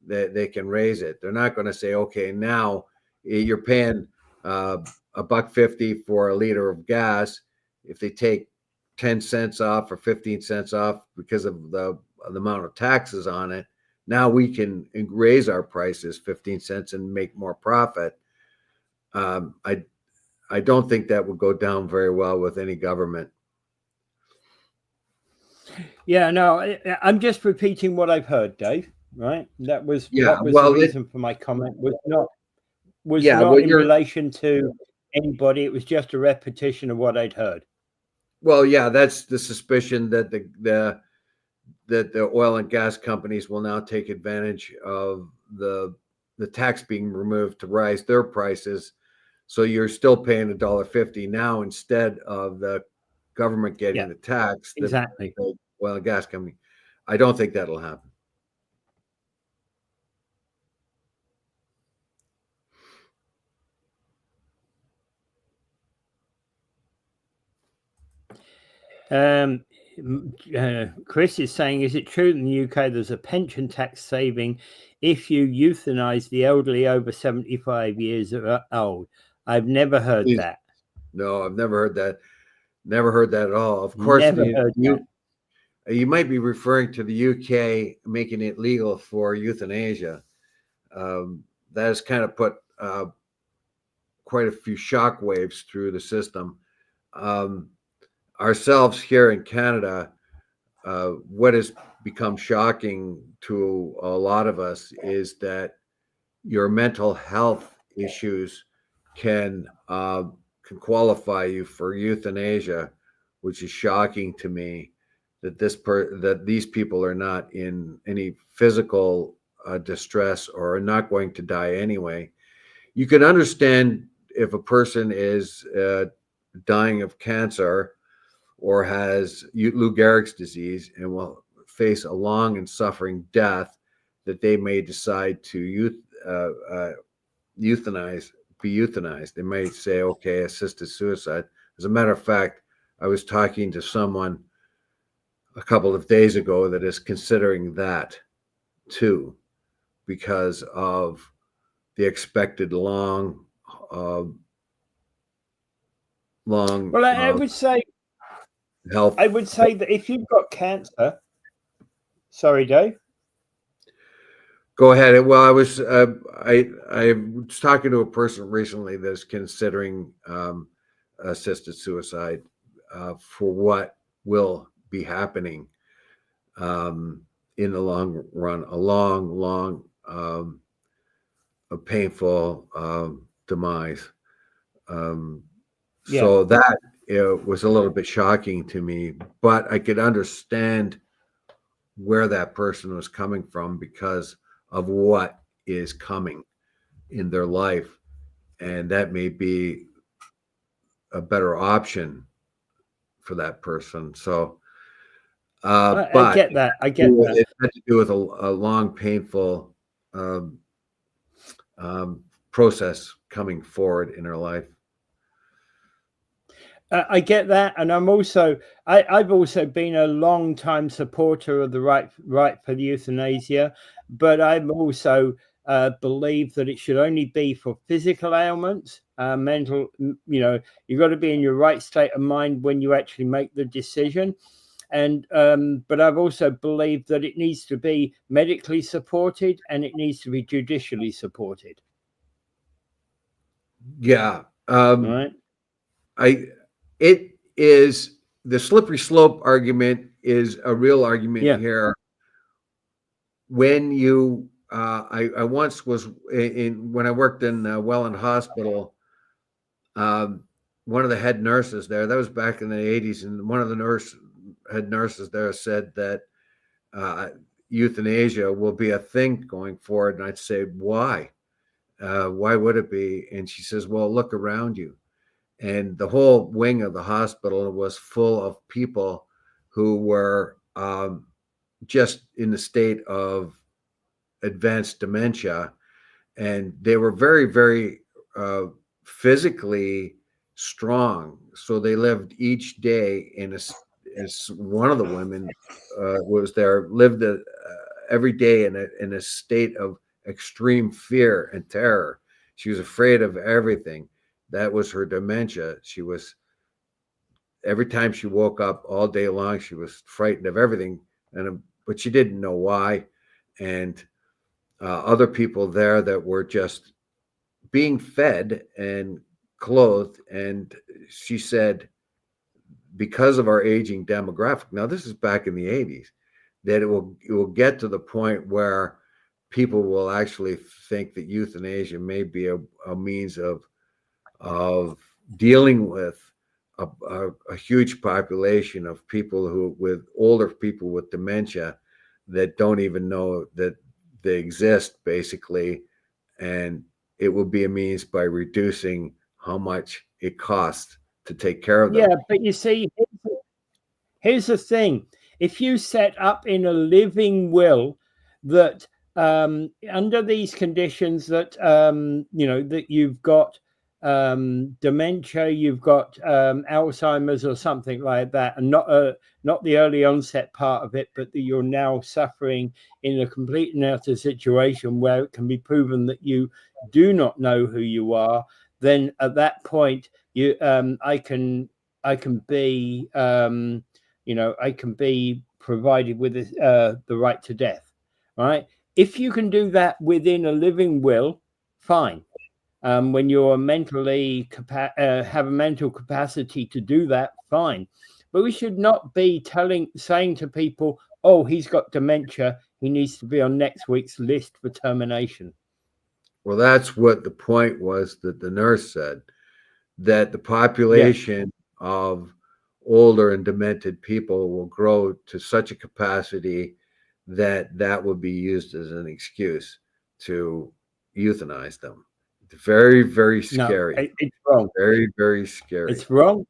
raise it. They're not going to say, okay, now you're paying $1.50 for a liter of gas. If they take 10 cents off or 15 cents off because of the amount of taxes on it, now we can raise our prices 15 cents and make more profit. I don't think that would go down very well with any government. Yeah, no, I'm just repeating what I've heard, Dave. Right? That was Yeah, the reason for my comment. Was not in relation to anybody. It was just a repetition of what I'd heard. Well, yeah, that's the suspicion that the oil and gas companies will now take advantage of the tax being removed to rise their prices. So you're still paying $1.50 now instead of the government getting the tax. Exactly. The oil and gas company. I don't think that'll happen. Chris is saying, is it true in the UK there's a pension tax saving if you euthanize the elderly over 75 years old? I've never heard that. No, I've never heard that. Never heard that at all. Of course, you might be referring to the UK making it legal for euthanasia. That has kind of put quite a few shockwaves through the system. Ourselves here in Canada, what has become shocking to a lot of us is that your mental health issues can qualify you for euthanasia, which is shocking to me. That these people are not in any physical distress or are not going to die anyway. You can understand if a person is dying of cancer or has Lou Gehrig's disease and will face a long and suffering death, that they may decide to be euthanized. They may say, okay, assisted suicide. As a matter of fact, I was talking to someone a couple of days ago that is considering that too, because of the expected long. Well, I would say health. I would say that if you've got cancer, sorry, Dave. Go ahead. Well, I was talking to a person recently that's considering assisted suicide for what will be happening in the long run, a long, a painful demise. So that was a little bit shocking to me, but I could understand where that person was coming from because of what is coming in their life, and that may be a better option for that person. So, but I get that. It had to do with a long, painful process coming forward in her life. I get that, and I've also been a long time supporter of the right for the euthanasia, but I'm also believe that it should only be for physical ailments, mental. You've got to be in your right state of mind when you actually make the decision, and but I've also believed that it needs to be medically supported and it needs to be judicially supported. Yeah, right. It is the slippery slope argument is a real argument here. When you, I once was when I worked in Welland Hospital, one of the head nurses there, that was back in the 80s, and one of the head nurses there said that uh, euthanasia will be a thing going forward. And I'd say, why? Why would it be? And she says, well, look around you. And the whole wing of the hospital was full of people who were just in a state of advanced dementia, and they were very, very physically strong. So they lived each day in a, as one of the women was there, lived every day in a state of extreme fear and terror. She was afraid of everything. That was her dementia. She was, every time she woke up all day long, she was frightened of everything, but she didn't know why. And other people there that were just being fed and clothed. And she said, because of our aging demographic, now this is back in the 80s, that it will get to the point where people will actually think that euthanasia may be a means of dealing with a huge population of people with older people with dementia that don't even know that they exist, basically. And it will be a means by reducing how much it costs to take care of them. Yeah, but you see, here's the thing. If you set up in a living will that under these conditions that that you've got dementia, you've got Alzheimer's or something like that, and not the early onset part of it, but that you're now suffering in a complete and utter situation where it can be proven that you do not know who you are, then at that point you I can be I can be provided with the right to death, right? If you can do that within a living will, fine. When you're mentally have a mental capacity to do that, fine. But we should not be saying to people, "Oh, he's got dementia. He needs to be on next week's list for termination." Well, that's what the point was that the nurse said, that the population of older and demented people will grow to such a capacity that would be used as an excuse to euthanize them. It's very, very scary. No, it's wrong. Very, very scary. It's wrong.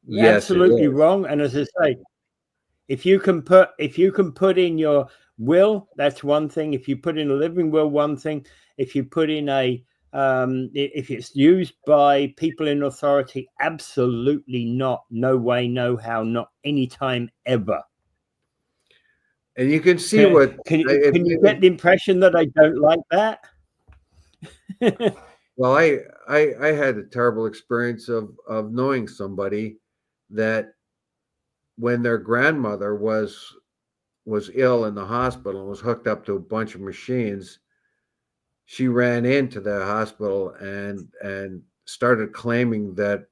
Yes, Absolutely wrong. And as I say, if you can put in your will, that's one thing. If you put in a living will, one thing. If you put in if it's used by people in authority, absolutely not. No way, no how, not anytime ever. And you can see can you get the impression that I don't like that? Well, I had a terrible experience of knowing somebody that when their grandmother was ill in the hospital and was hooked up to a bunch of machines, she ran into the hospital and started claiming that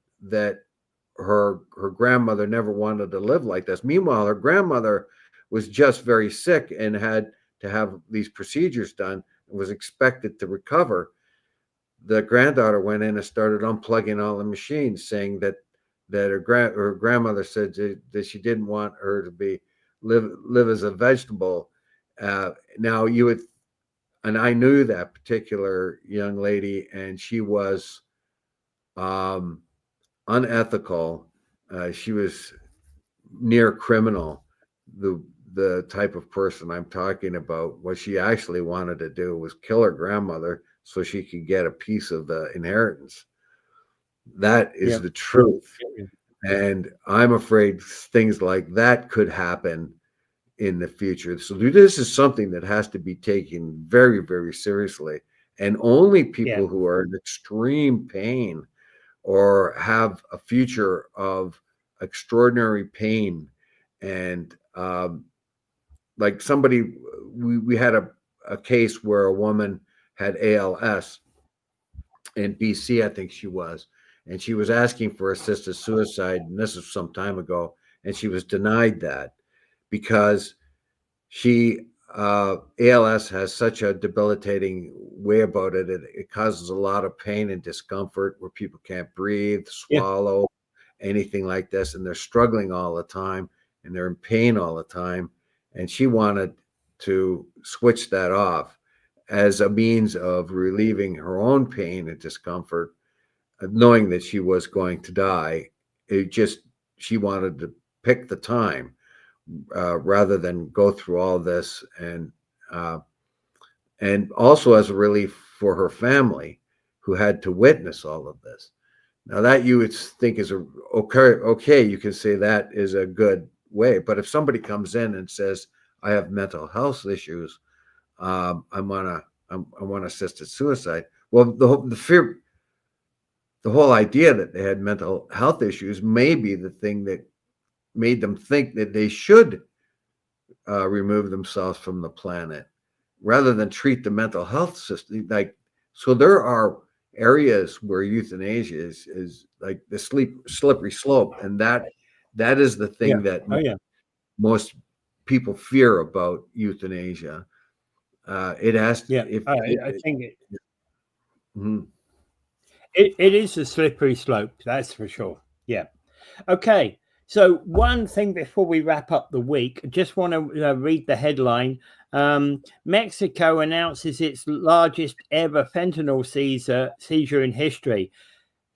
her grandmother never wanted to live like this. Meanwhile, her grandmother was just very sick and had to have these procedures done and was expected to recover. The granddaughter went in and started unplugging all the machines, saying that her grandmother said that she didn't want her to live as a vegetable. Now you would, and I knew that particular young lady, and she was unethical. She was near criminal. The type of person I'm talking about, what she actually wanted to do was kill her grandmother so she could get a piece of the inheritance. That is the truth. And I'm afraid things like that could happen in the future. So this is something that has to be taken very, very seriously. And only people who are in extreme pain or have a future of extraordinary pain, and like somebody, we had a case where a woman had ALS in BC, I think she was, and she was asking for assisted suicide, and this was some time ago, and she was denied that because she ALS has such a debilitating way about it. It causes a lot of pain and discomfort where people can't breathe, Yeah. swallow, anything like this, and they're struggling all the time and they're in pain all the time. And she wanted to switch that off as a means of relieving her own pain and discomfort, knowing that she was going to die. She wanted to pick the time rather than go through all this, uh, and also as a relief for her family who had to witness all of this. Now that you would think is okay, you can say that is a good way. But if somebody comes in and says, "I have mental health issues, I want assisted suicide," well, the whole idea that they had mental health issues may be the thing that made them think that they should remove themselves from the planet rather than treat the mental health system. Like, so there are areas where euthanasia is like the slippery slope, and that is the Yeah. thing that Oh yeah. most people fear about euthanasia. It has Yeah. if I think mhm. it is a slippery slope. That's for sure. Yeah. Okay. So one thing before we wrap up the week, I just want to read the headline. Mexico announces its largest ever fentanyl seizure in history.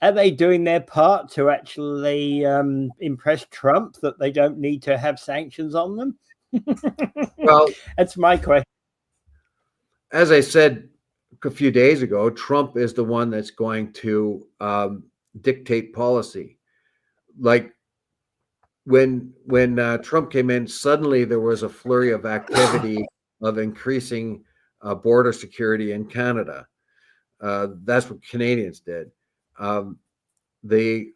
Are they doing their part to actually impress Trump that they don't need to have sanctions on them? Well, That's my question. as I said a few days ago, Trump is the one that's going to dictate policy. Like when Trump came in, suddenly there was a flurry of activity of increasing border security in Canada. That's what Canadians did. Um, the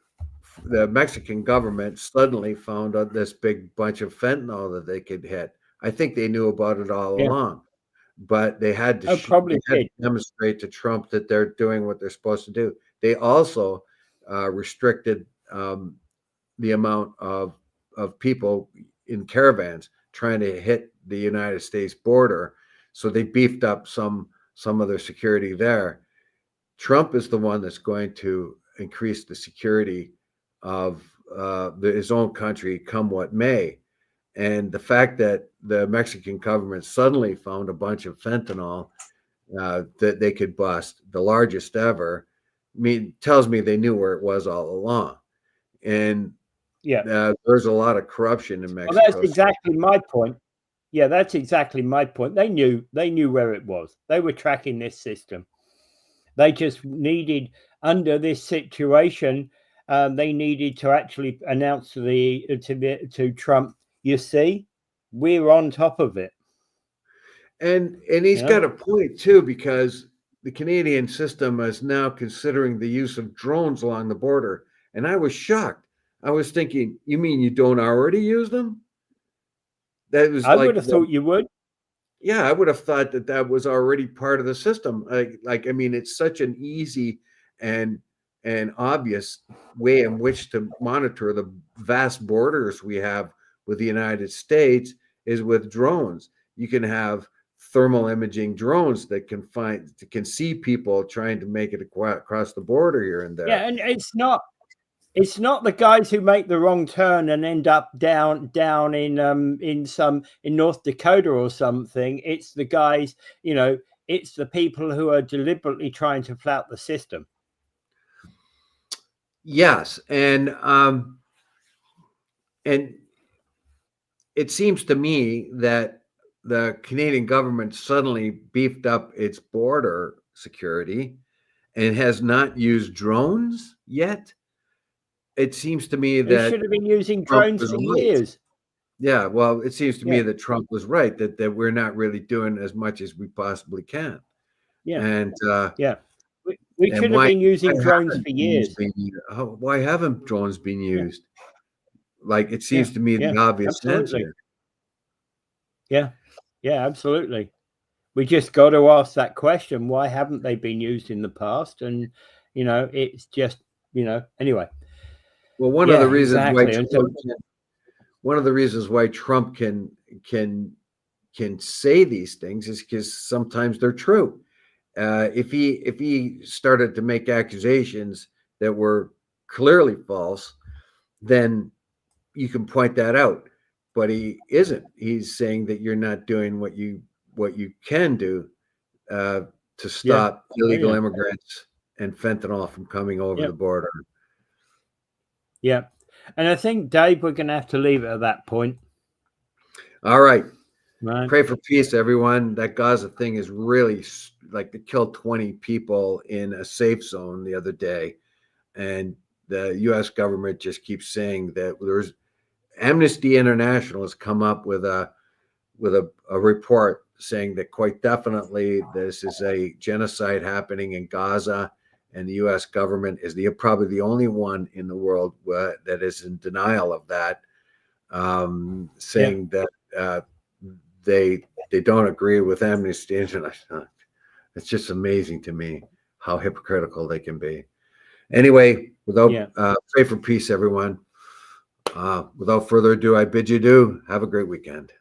the Mexican government suddenly found out this big bunch of fentanyl that they could hit. I think they knew about it all Yeah. along, but they had to Oh, probably did. demonstrate to Trump that they're doing what they're supposed to do. They also restricted the amount of people in caravans trying to hit the United States border, so they beefed up some of their security there. Trump is the one that's going to increase the security of his own country, come what may. And the fact that the Mexican government suddenly found a bunch of fentanyl that they could bust, the largest ever, tells me they knew where it was all along. And Yeah. there's a lot of corruption in Well, that's Mexico. exactly my point. Yeah, that's exactly my point. They knew where it was. They were tracking this system. They just needed, under this situation, they needed to actually announce to Trump, you see, we're on top of it. And he's You know? got a point too, because the Canadian system is now considering the use of drones along the border. And I was shocked. I was thinking, you mean you don't already use them? That was I would like, have thought you would. yeah, I would have thought that that was already part of the system. I mean, it's such an easy and obvious way in which to monitor the vast borders we have with the United States is with drones. You can have thermal imaging drones that can see people trying to make it across the border here and there. Yeah, and it's not the guys who make the wrong turn and end up down in North Dakota or something. It's the guys, it's the people who are deliberately trying to flout the system. Yes, and it seems to me that the Canadian government suddenly beefed up its border security and has not used drones yet. It seems to me They that should have been using Trump drones was for right. years. Yeah, well, it seems to me Yeah, that Trump was right, that we're not really doing as much as we possibly can. yeah, And yeah. We and should have been using drones haven't for drones years. been why haven't drones been Yeah, used? Like, it yeah, seems to me yeah. the obvious Absolutely. answer. Yeah, yeah, absolutely. We just got to ask that question: why haven't they been used in the past? And it's just anyway. Well, one of the Yeah, reasons why exactly. And so Trump can can say these things is because sometimes they're true. If he started to make accusations that were clearly false, then you can point that out. But he isn't. He's saying that you're not doing what you can do to stop illegal immigrants and fentanyl from coming over the border. Yeah. And I think, Dave, we're going to have to leave it at that point. All right. Right. Pray for peace, everyone. That Gaza thing is really like they killed 20 people in a safe zone the other day. And the U.S. government just keeps saying that there's Amnesty International has come up with a report saying that quite definitely this is a genocide happening in Gaza, and the U.S. government is probably the only one in the world that is in denial of that, saying that they don't agree with Amnesty International. It's just amazing to me how hypocritical they can be. Anyway, pray for peace, everyone. Without further ado, I bid you adieu. Have a great weekend.